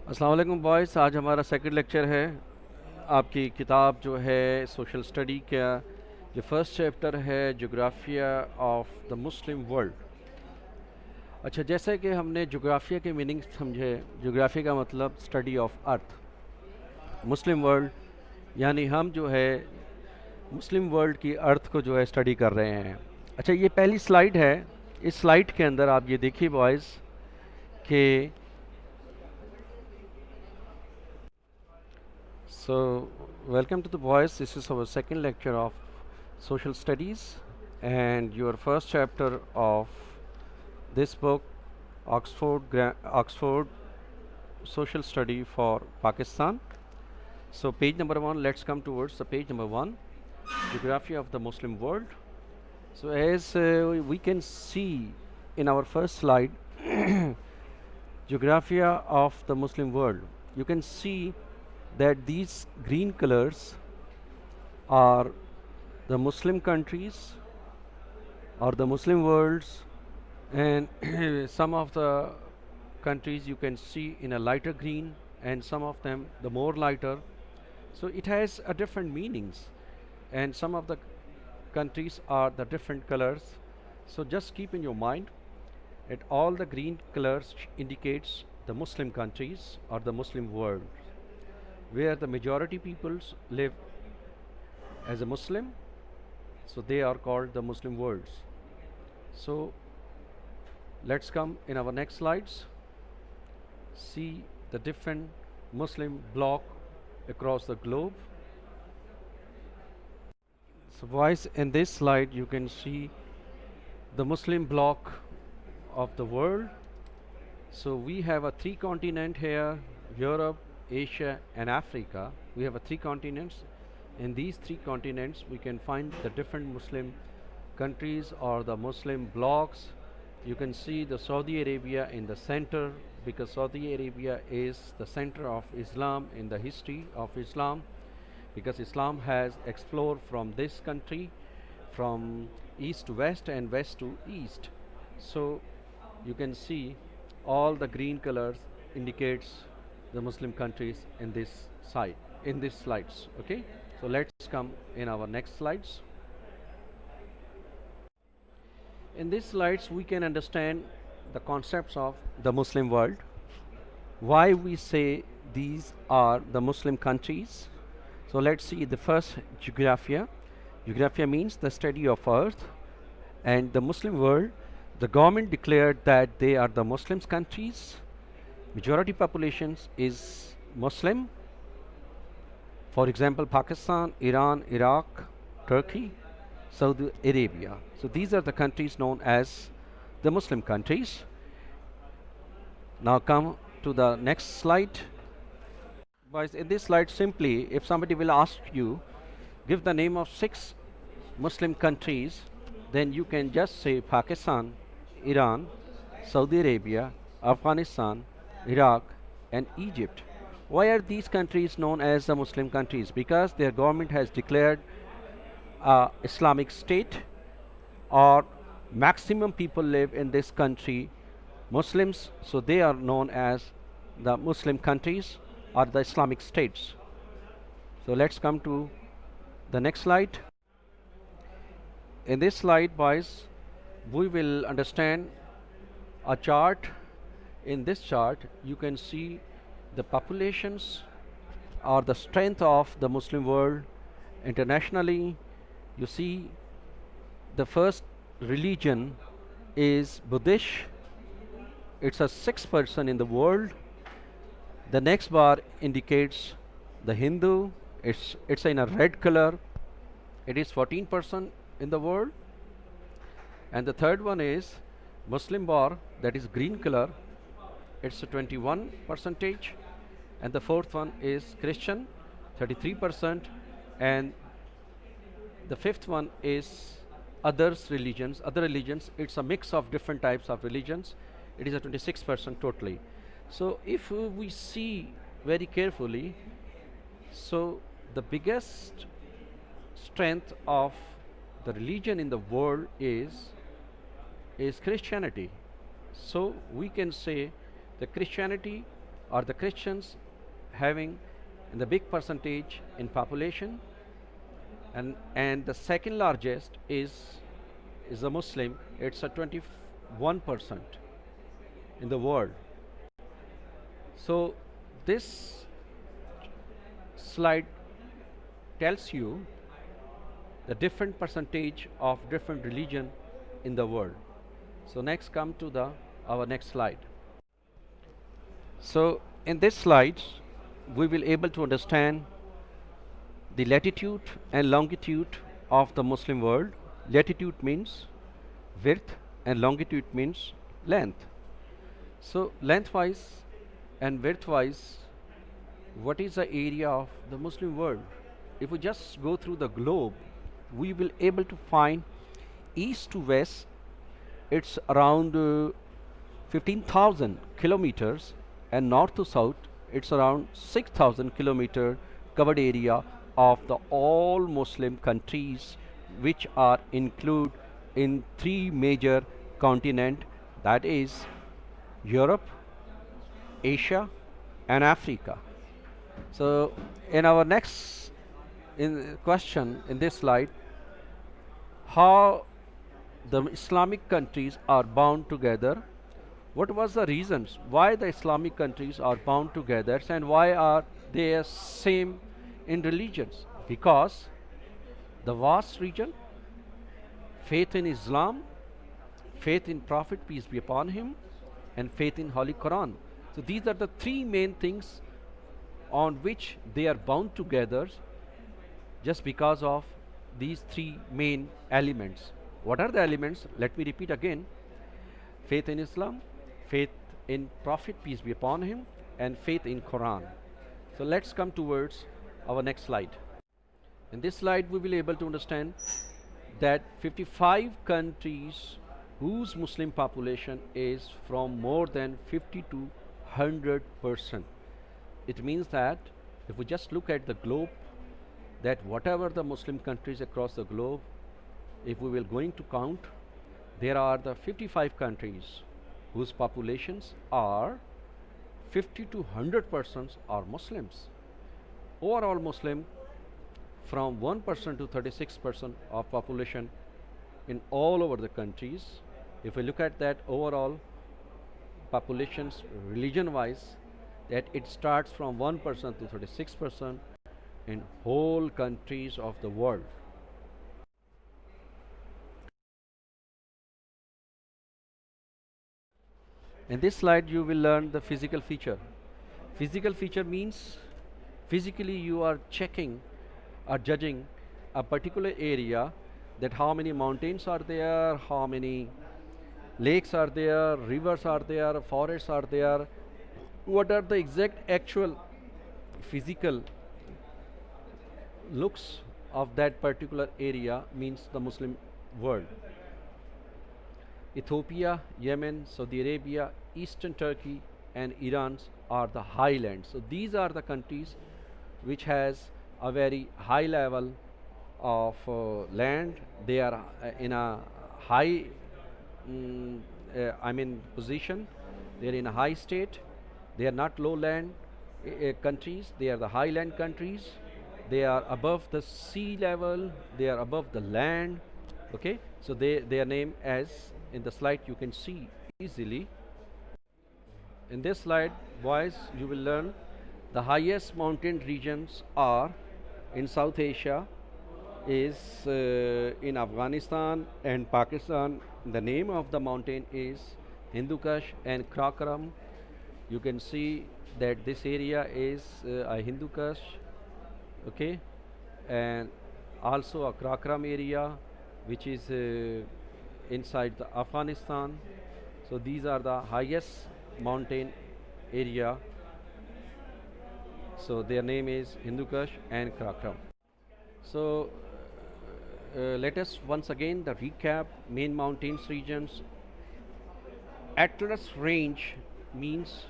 अस्सलाम वालेकुम बॉयज़। आज हमारा सेकंड लेक्चर है आपकी किताब जो है सोशल स्टडी का जो फर्स्ट चैप्टर है जोग्राफिया ऑफ द मुस्लिम वर्ल्ड। अच्छा, जैसे कि हमने जोग्राफिया के मीनिंग समझे, जोग्राफिया का मतलब study of earth, Muslim world यानी हम जो है मुस्लिम वर्ल्ड की अर्थ को जो है स्टडी कर रहे हैं। अच्छा, ये पहली स्लाइड है। इस स्लाइड के अंदर आप ये देखिए बॉयज़ कि So, welcome to the boys. This is our second lecture of social studies and your first chapter of this book, Oxford Social Study for Pakistan. So, page number one. Let's come towards the page number one, Geography of the Muslim World. So, as we can see in our first slide, Geographia of the Muslim World. You can see that these green colors are the Muslim countries or the Muslim worlds, and some of the countries you can see in a lighter green and some of them the more lighter. So it has a different meanings, and some of the countries are the different colors. So just keep in your mind that all the green colors indicates the Muslim countries or the Muslim world where the majority peoples live as a Muslim, so they are called the Muslim worlds. So let's come in our next slides, see the different Muslim bloc across the globe. So boys, in this slide you can see the Muslim bloc of the world. So we have a three continent here: Europe, Asia and Africa. We have a three continents. In these three continents we can find the different Muslim countries or the Muslim blocs. You can see the Saudi Arabia in the center, because Saudi Arabia is the center of Islam in the history of Islam, because Islam has explored from this country from east to west and west to east. So you can see all the green colors indicates the Muslim countries in this side, in these slides. Okay, so let's come in our next slides. In these slides we can understand the concepts of the Muslim world, why we say these are the Muslim countries. So let's see the first, geographia. Geographia means the study of earth and the Muslim world. The government declared that they are the Muslims countries. Majority populations is Muslim. For example, Pakistan, Iran, Iraq, Turkey, Saudi Arabia. So these are the countries known as the Muslim countries. Now come to the next slide. Boys, in this slide, simply, if somebody will ask you, give the name of 6 Muslim countries, then you can just say Pakistan, Iran, Saudi Arabia, Afghanistan, Iraq, and Egypt. Why are these countries known as the Muslim countries? Because their government has declared Islamic State, or maximum people live in this country Muslims, so they are known as the Muslim countries or the Islamic states. So let's come to the next slide. In this slide, boys, we will understand a chart. In this chart, you can see the populations or the strength of the Muslim world internationally. You see, the first religion is Buddhist. It's a 6% in the world. The next bar indicates the Hindu. It's in a red color. It is 14% in the world. And the third one is Muslim bar, that is green color. It's a 21 percentage. And the fourth one is Christian, 33%. And the fifth one is others religions. Other religions, it's a mix of different types of religions. It is a 26% totally. So if we see very carefully, so the biggest strength of the religion in the world is Christianity. So we can say that Christianity are the Christians having the big percentage in population, and the second largest is a Muslim. It's a 21% in the world. So this slide tells you the different percentage of different religion in the world. So next come to the our next slide. So in this slide we will able to understand the latitude and longitude of the Muslim world. Latitude means width and longitude means length. So lengthwise and widthwise, what is the area of the Muslim world? If we just go through the globe, we will able to find east to west, it's around 15,000 kilometers, and north to south, it's around 6,000 kilometer covered area of the all Muslim countries, which are include in three major continent, that is Europe, Asia, and Africa. So in our next in question in this slide, how the Islamic countries are bound together. What was the reasons why the Islamic countries are bound together, and why are they same in religions? Because the vast region, faith in Islam, faith in Prophet peace be upon him, and faith in Holy Quran. So these are the three main things on which they are bound together, just because of these three main elements. What are the elements? Let me repeat again: faith in Islam, faith in Prophet peace be upon him, and faith in Quran. So let's come towards our next slide. In this slide we will able to understand that 55 countries whose Muslim population is from more than 50 to 100%. It means that if we just look at the globe, that whatever the Muslim countries across the globe, if we will going to count, there are the 55 countries whose populations are 50 to 100% are Muslims. Overall Muslim from 1% to 36% of population in all over the countries. If we look at that overall populations religion wise, that it starts from 1% to 36% in whole countries of the world. In this slide you will learn the physical feature. Physical feature means physically you are checking or judging a particular area, that how many mountains are there, how many lakes are there, rivers are there, forests are there, what are the exact actual physical looks of that particular area, means the Muslim world. Ethiopia, Yemen, Saudi Arabia, Eastern Turkey, and Iran are the highlands. So these are the countries which has a very high level of land. They are in a high, position. They are in a high state. They are not lowland countries. They are the highland countries. They are above the sea level. They are above the land. Okay, so their name, as in the slide you can see easily. In this slide, boys, you will learn the highest mountain regions are in South Asia, is in Afghanistan and Pakistan. The name of the mountain is Hindu Kush and Karakoram. You can see that this area is a Hindu Kush, okay, and also a Karakoram area, which is inside the Afghanistan. So these are the highest mountain area. So their name is Hindu Kush and Karakoram. So let us once again the recap main mountains regions. Atlas range means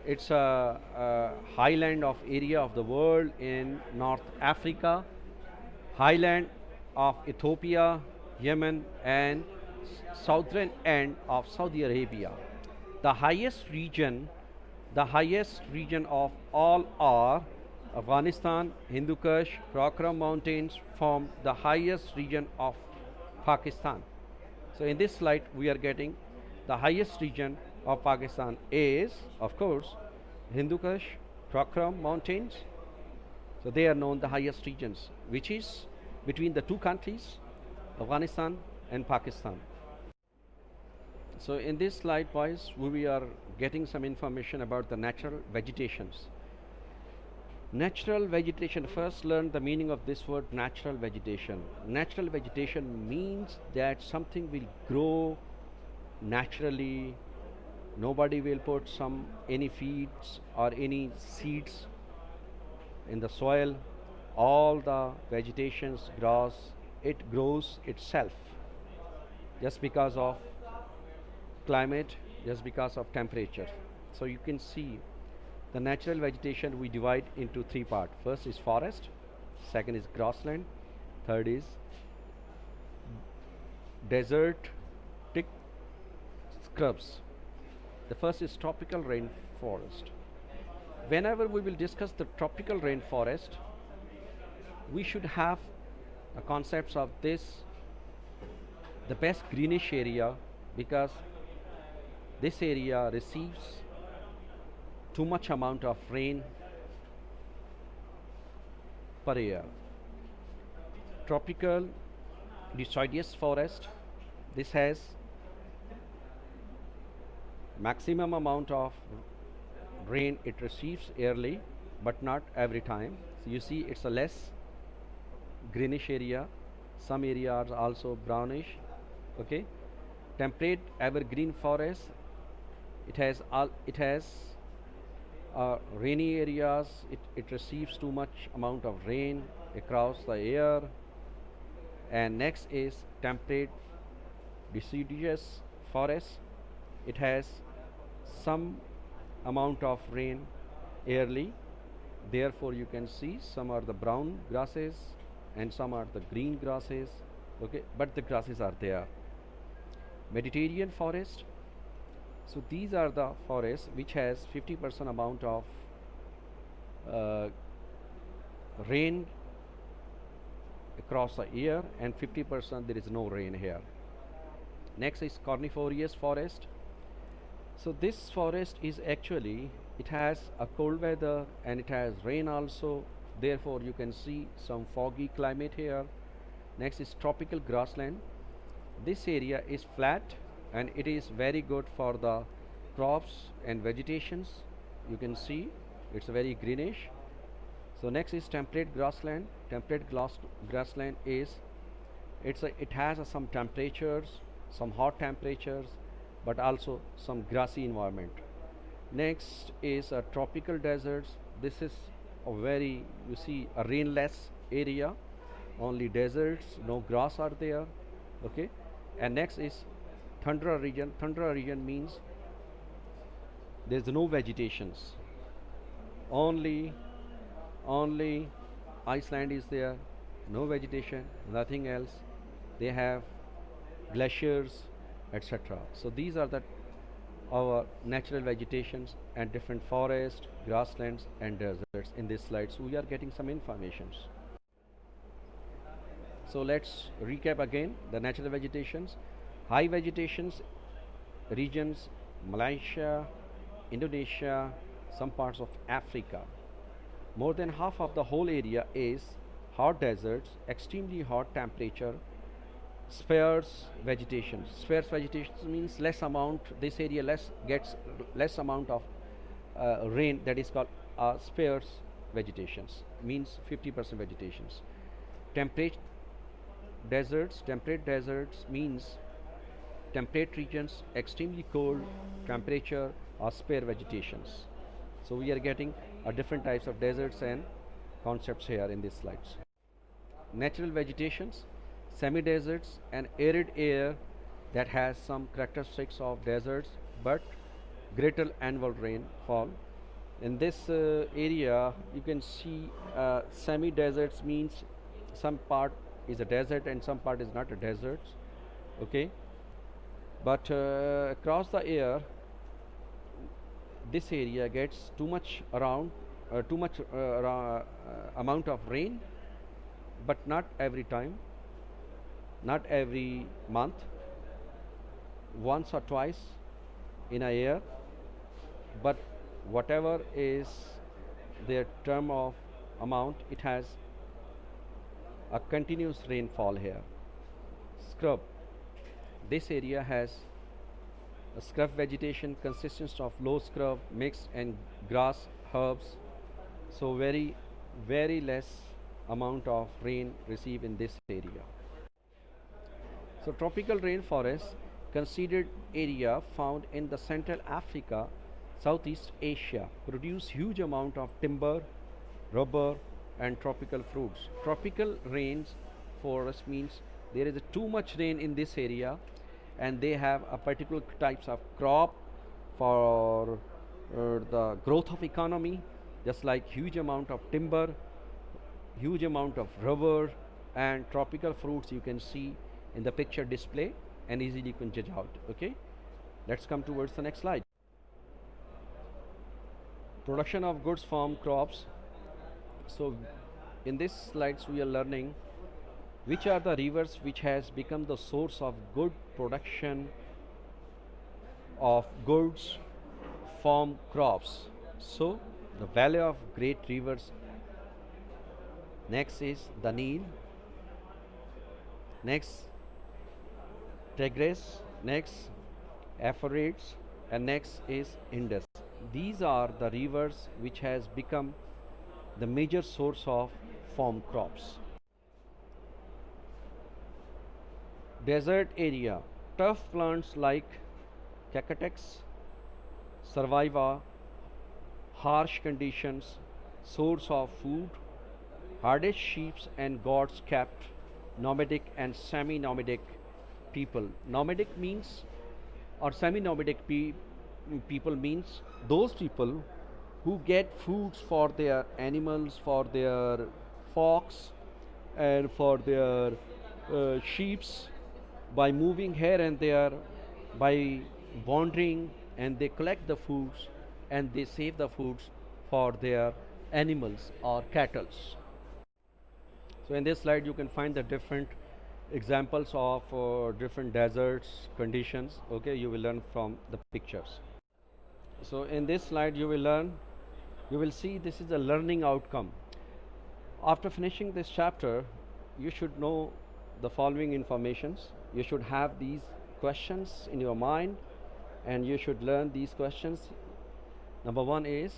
it's a highland of area of the world in North Africa, highland of Ethiopia, Yemen, and southern end of Saudi Arabia. The highest region The highest region of all are Afghanistan, Hindu Kush, Karakoram Mountains form the highest region of Pakistan. So in this slide we are getting the highest region of Pakistan is, of course, Hindu Kush, Karakoram Mountains. So they are known the highest regions, which is between the two countries, Afghanistan and Pakistan. So in this slide, boys, we are getting some information about the natural vegetations. Natural vegetation, first learn the meaning of this word natural vegetation. Natural vegetation means that something will grow naturally. Nobody will put any feeds or any seeds in the soil. All the vegetations grass, it grows itself just because of climate, just because of temperature. So you can see the natural vegetation we divide into three parts. First is forest, second is grassland, third is desert thick scrubs. The first is tropical rainforest. Whenever we will discuss the tropical rainforest, we should have the concepts of this the best greenish area, because this area receives too much amount of rain per year. Tropical deciduous forest, this has maximum amount of rain it receives yearly, but not every time. So you see it's a less greenish area, some areas also brownish. Okay, temperate evergreen forest, it has rainy areas, it receives too much amount of rain across the year. And next is temperate deciduous forest, it has some amount of rain yearly, therefore you can see some are the brown grasses and some are the green grasses. Okay, but the grasses are there. Mediterranean forest, so these are the forests which has 50% amount of uh, rain across the year and 50% there is no rain here. Next is coniferous forest. So this forest is actually, it has a cold weather and it has rain also, therefore you can see some foggy climate here. Next is tropical grassland. This area is flat and it is very good for the crops and vegetations. You can see it's very greenish. So next is temperate grassland. Grassland is, it has some temperatures, some hot temperatures, but also some grassy environment. Next is tropical deserts. This is a very, you see, a rainless area, only deserts, no grass are there. Okay, and next is tundra region. Tundra region means there is no vegetations, only only Iceland is there, no vegetation, nothing else. They have glaciers, etc. So these are the our natural vegetations and different forests, grasslands and deserts. In these slides we are getting some informations. So let's recap again the natural vegetations. High vegetations regions, Malaysia, Indonesia, some parts of Africa. More than half of the whole area is hot deserts, extremely hot temperature, sparse vegetation. Sparse vegetation means less amount, this area gets less amount of rain, that is called sparse vegetations, means 50% vegetations. Temperate deserts means temperate regions, extremely cold temperature or spare vegetations. So we are getting different types of deserts and concepts here in these slides. Natural vegetations, semi-deserts and arid air that has some characteristics of deserts but greater annual rainfall. In this area you can see semi-deserts means some part is a desert and some part is not a desert. Okay, but across the year this area gets too much amount of rain, but not every time, not every month, once or twice in a year, but whatever is their term of amount, it has a continuous rainfall here. Scrub. This area has a scrub vegetation consisting of low scrub, mixed and grass, herbs. So very less amount of rain received in this area. So tropical rainforest considered area found in the Central Africa, Southeast Asia produce huge amount of timber, rubber and tropical fruits. Tropical rains forest means there is too much rain in this area and they have a particular types of crop for the growth of economy, just like huge amount of timber, huge amount of rubber and tropical fruits you can see in the picture display and easily you can judge out. Okay, let's come towards the next slide. Production of goods from crops. So in this slides we are learning which are the rivers which has become the source of good production of goods from crops. So the valley of great rivers, next is the Nile, next Tigris, next Euphrates, and next is Indus. These are the rivers which has become the major source of farm crops. Desert area. Tough plants like cactus survive a harsh conditions, source of food. Hardest sheep and goats kept nomadic and semi-nomadic people. Nomadic means or semi-nomadic people means those people who get foods for their animals, for their fox and for their sheeps by moving here and there, by wandering, and they collect the foods and they save the foods for their animals or cattle. So in this slide you can find the different examples of different deserts conditions. Okay, you will learn from the pictures. So in this slide you will see this is a learning outcome. After finishing this chapter, you should know the following informations. You should have these questions in your mind and you should learn these questions. Number one is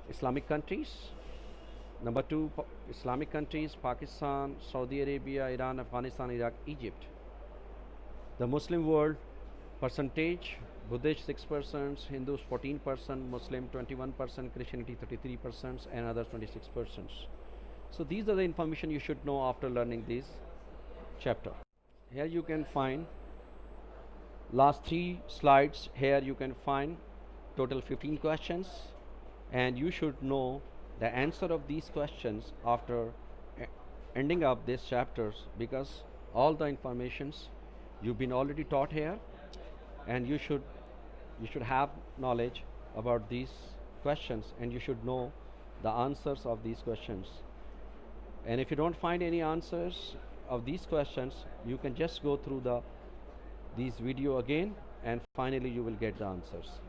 Islamic countries. Number two, Islamic countries, Pakistan, Saudi Arabia, Iran, Afghanistan, Iraq, Egypt. The Muslim world percentage: Buddhist 6%, Hindus 14%, Muslim 21%, Christianity 33%, and others 26%. So these are the information you should know after learning this chapter. Here you can find last 3 slides. Here you can find total 15 questions and you should know the answer of these questions after ending up these chapters, because all the informations you've been already taught here and you should have knowledge about these questions and you should know the answers of these questions. And if you don't find any answers of these questions, you can just go through these video again and finally you will get the answers.